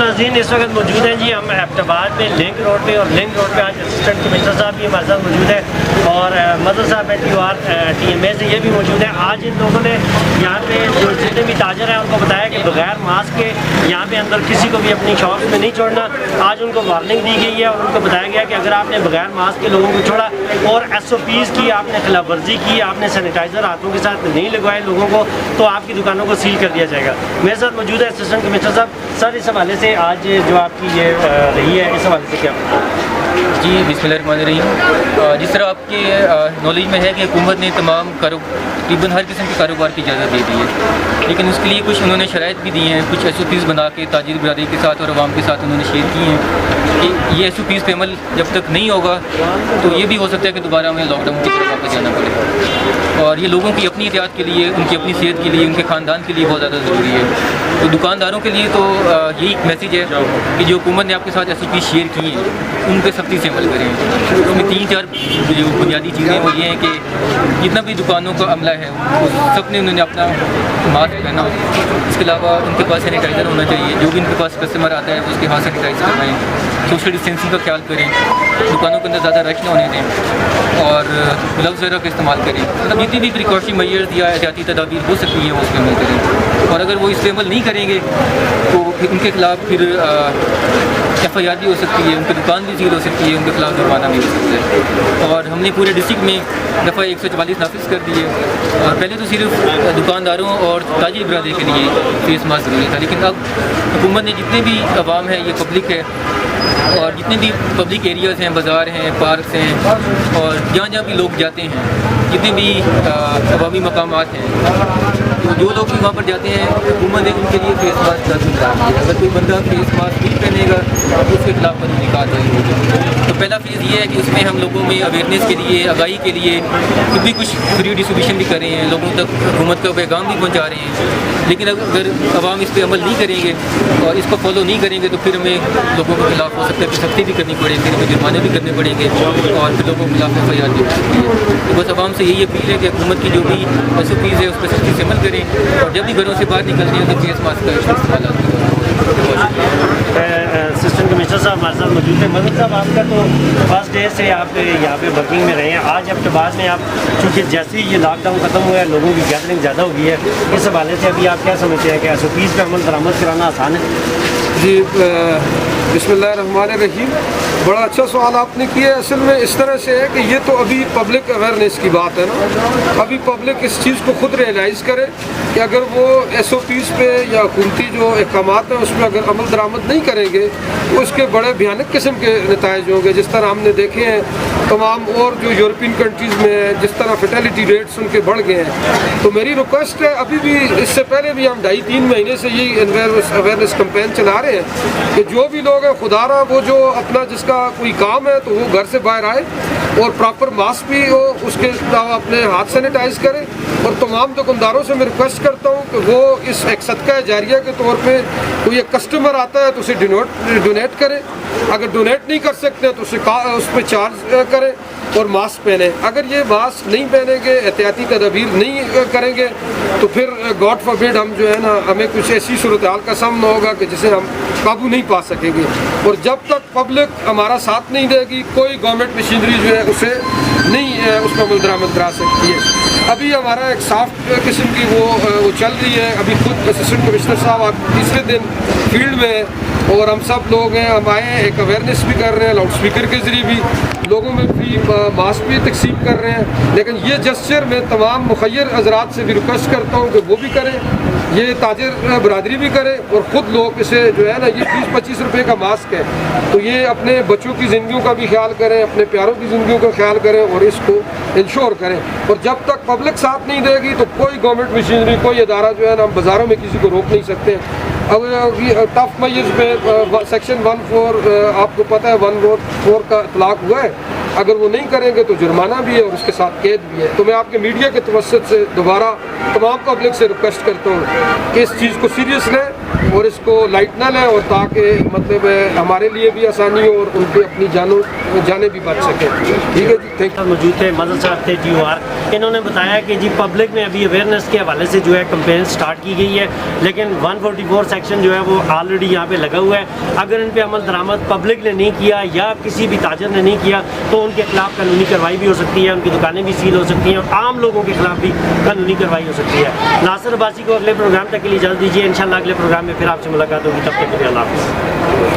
नाज़रीन इस वक्त मौजूद हैं जी हम एबटाबाद में लिंक रोड पे, और लिंक रोड पे आज असिस्टेंट कमिश्नर साहब भी हमारे साथ मौजूद है, और मदर साहब TMA से ये भी मौजूद है। आज इन लोगों ने यहाँ पे जो जितने भी ताजर हैं उनको बताया कि बगैर मास्क के यहाँ पे अंदर किसी को भी अपनी शॉप में नहीं छोड़ना। आज उनको वार्निंग दी गई है और उनको बताया गया कि अगर आपने बगैर मास्क के लोगों को छोड़ा और SOPs की आपने खिलाफ वर्जी की, आपने सैनिटाइज़र हाथों के साथ नहीं लगवाए लोगों को, तो आपकी दुकानों को सील कर दिया जाएगा। मेरे साथ मौजूद है असिस्टेंट कमिश्नर साहब। सर, इस हवाले से आज जो आपकी ये रही है, इस हवाले से क्या? जी बिस्मिल्लाहिर्रहमानिर्रहीम। जिस तरह आपके नॉलेज में है कि हुकूमत ने तमाम तकरीबन हर किस्म के कारोबार की इजाज़त दे दी है, लेकिन उसके लिए कुछ उन्होंने शराइत भी दी हैं, कुछ SOPs बना के ताजिर बरादरी के साथ और आवाम के साथ उन्होंने शेयर की हैं कि ये SOPs पे अमल जब तक नहीं होगा तो ये भी हो सकता है कि दोबारा हमें लॉकडाउन की तरफ वापस जाना पड़े। और ये लोगों की अपनी एहतियात के लिए, उनकी अपनी सेहत के लिए, उनके ख़ानदान के लिए बहुत ज़्यादा ज़रूरी है। तो दुकानदारों के लिए तो यही एक मैसेज है कि जो हुकूमत ने आपके साथ SOPs शेयर की हैं उन पर सख्ती से अमल करें। तो उसमें 3-4 जो बुनियादी चीज़ें वो ये हैं कि जितना भी दुकानों का अमला है सब ने उन्होंने अपना मास्क पहना, इसके अलावा उनके पास सैनिटाइज़र होना चाहिए, जो भी उनके पास कस्टमर आता है उसके हाथ सैनिटाइज़ करवाएँ, सोशल डिस्टेंसिंग का ख्याल करें, दुकानों के अंदर ज़्यादा रश ना होने दें और ग्लव्स वगैरह का इस्तेमाल करें। मतलब जितनी भी प्रिकॉशन मेजर्स या एहतियाती तदाबीर हो सकती हैं वो उसके अमल करें, और अगर वो इस पर अमल नहीं करेंगे तो फिर उनके खिलाफ फिर FIR भी हो सकती है, उनकी दुकान भी सील हो सकती है, उनके खिलाफ जुर्माना भी हो सकता है। और हमने पूरे डिस्ट्रिक्ट में दफ़ा 144 नाफिज कर दिए। और पहले तो सिर्फ दुकानदारों और ताजिर बरादरी के लिए फेस मास्क ज़रूरी था, लेकिन अब हुकूमत ने जितने भी अवाम है, ये पब्लिक है, और जितने भी पब्लिक एरियाज़ हैं, बाज़ार हैं, पार्क्स हैं, और जहाँ जहाँ भी लोग जाते हैं, जितने भी अवामी मकामात हैं, तो जो लोग भी वहाँ पर जाते हैं हुकूमत ने उनके लिए फेस मास्क लाजमी करार दिया। अगर कोई बंदा फेस मास्क नहीं पहनेगा तो उसके खिलाफ कानूनी कार्रवाई होगी। तो पहला फेज़ ये है कि उसमें हम लोगों में अवेयरनेस के लिए, आगाही के लिए खुद भी कुछ फ्री डिस्ट्रीब्यूशन भी कर रहे हैं, लोगों तक हुकूमत का पैगाम भी पहुँचा रहे हैं। लेकिन अगर अवाम इस पर अमल नहीं करेंगे और इसको फॉलो नहीं करेंगे तो फिर हमें लोगों के खिलाफ हो सकता है कि सख्ती भी करनी पड़ेगी, फिर हमें जुर्माने भी करने पड़ेंगे और फिर लोगों के खिलाफ FIR भी हो सकती है। तो बस अवाम से यही अपील है कि हुकूमत की जो भी SOPs है उस पर सख्ती से अमल करें, और जब भी घरों से बाहर निकलते हैं तो फेस मास्क का इस्तेमाल असिस्टेंट कमिश्नर साहब हमारे साथ मौजूद है। मदद साहब, आपका तो फर्स्ट डे से आप यहाँ पे वर्किंग में रहे हैं। आज एबटाबाद में आप चूँकि जैसे ही ये लॉकडाउन ख़त्म हुआ है लोगों की गैदरिंग ज़्यादा हो गई है, इस हवाले से अभी आप क्या समझते हैं कि SOPs पर अमल दरामद कराना आसान है? जी बिस्मिल्लाहिर्रहमानिर्रहीम, बड़ा अच्छा सवाल आपने किया। असल में इस तरह से है कि ये तो अभी पब्लिक अवेयरनेस की बात है ना, अभी पब्लिक इस चीज़ को खुद रियलाइज़ करे कि अगर वो SOPs पे या हुकूमती जो अहकामात हैं उसमें अगर अमल दरामद नहीं करेंगे तो उसके बड़े भयानक किस्म के नताइज होंगे। जिस तरह हमने देखे हैं तमाम और जो यूरोपियन कंट्रीज़ में है, जिस तरह फर्टिलिटी रेट्स उनके बढ़ गए हैं। तो मेरी रिक्वेस्ट है, अभी भी इससे पहले भी हम 2.5-3 महीने से यही अवेयरनेस कैंपेन चला रहे हैं कि जो भी लोग हैं खुदारा वो जो अपना जिसका कोई काम है तो वो घर से बाहर आए और प्रॉपर मास्क भी हो, उसके अलावा अपने हाथ सैनिटाइज करें। और तमाम दुकानदारों से मैं रिक्वेस्ट करता हूँ कि वो इस एक सदका जारिया के तौर पे कोई एक कस्टमर आता है तो उसे डोनेट करें, अगर डोनेट नहीं कर सकते तो उसे उस पर चार्ज करें और मास्क पहने। अगर ये मास्क नहीं पहनेंगे, एहतियाती तदबीर नहीं करेंगे तो फिर गॉड फॉरबिड हम जो है ना, हमें कुछ ऐसी सूरत हाल का सामना होगा कि जिसे हम काबू नहीं पा सकेंगे। और जब तक पब्लिक हमारा साथ नहीं देगी कोई गवर्नमेंट मशीनरी जो है उसे नहीं उस पर अमल दरामद करा सकती है। अभी हमारा एक सॉफ्ट किस्म की वो चल रही है। अभी खुद असिस्टेंट कमिश्नर साहब आप तीसरे दिन फील्ड में और हम सब लोग हैं, हम आए हैं, एक अवेयरनेस भी कर रहे हैं, लाउड स्पीकर के ज़रिए भी लोगों में फ्री मास्क भी तकसीम कर रहे हैं। लेकिन ये जस्चर में तमाम मुखय्यर हज़रात से भी रिक्वेस्ट करता हूँ कि वो भी करें, ये ताजिर बरादरी भी करे और ख़ुद लोग इसे जो है ना, ये 20-25 रुपये का मास्क है तो ये अपने बच्चों की ज़िंदगियों का भी ख्याल करें, अपने प्यारों की ज़िंदगियों का ख्याल करें और इसको इंश्योर करें। और जब तक पब्लिक साथ नहीं देगी तो कोई गवर्नमेंट मशीनरी, कोई इदारा जो है ना, हम बाज़ारों में किसी को रोक नहीं सकते। अब टफ मयज़ में सेक्शन 14 आपको पता है 104 का इतलाक़ हुआ है, अगर वो नहीं करेंगे तो जुर्माना भी है और उसके साथ कैद भी है। तो मैं आपके मीडिया के तवस्सुत से दोबारा तमाम पब्लिक से रिक्वेस्ट करता हूँ कि इस चीज़ को सीरियस लें اور اس کو لائٹ نہ لیں، اور تاکہ مطلب ہمارے لیے بھی آسانی ہو اور ان پہ اپنی جانیں بھی بچ سکیں. ٹھیک ہے جی، تھینک یو. موجود تھے مظہر صاحب تھے ٹی او آر. انہوں نے بتایا کہ جی پبلک میں ابھی اویئرنیس کے حوالے سے جو ہے کمپین سٹارٹ کی گئی ہے، لیکن 144 سیکشن جو ہے وہ آلریڈی یہاں پہ لگا ہوا ہے. اگر ان پہ عمل درآمد پبلک نے نہیں کیا یا کسی بھی تاجر نے نہیں کیا تو ان کے خلاف قانونی کارروائی بھی ہو سکتی ہے، ان کی دکانیں بھی سیل ہو سکتی ہیں، اور عام لوگوں کے خلاف بھی قانونی کارروائی ہو سکتی ہے. ناصر عباسی کو اگلے پروگرام تک کے لیے اجازت دیجیے. انشاءاللہ اگلے پروگرام میں پھر آپ سے ملاقات ہوگی. تب تک کے لیے اللہ حافظ.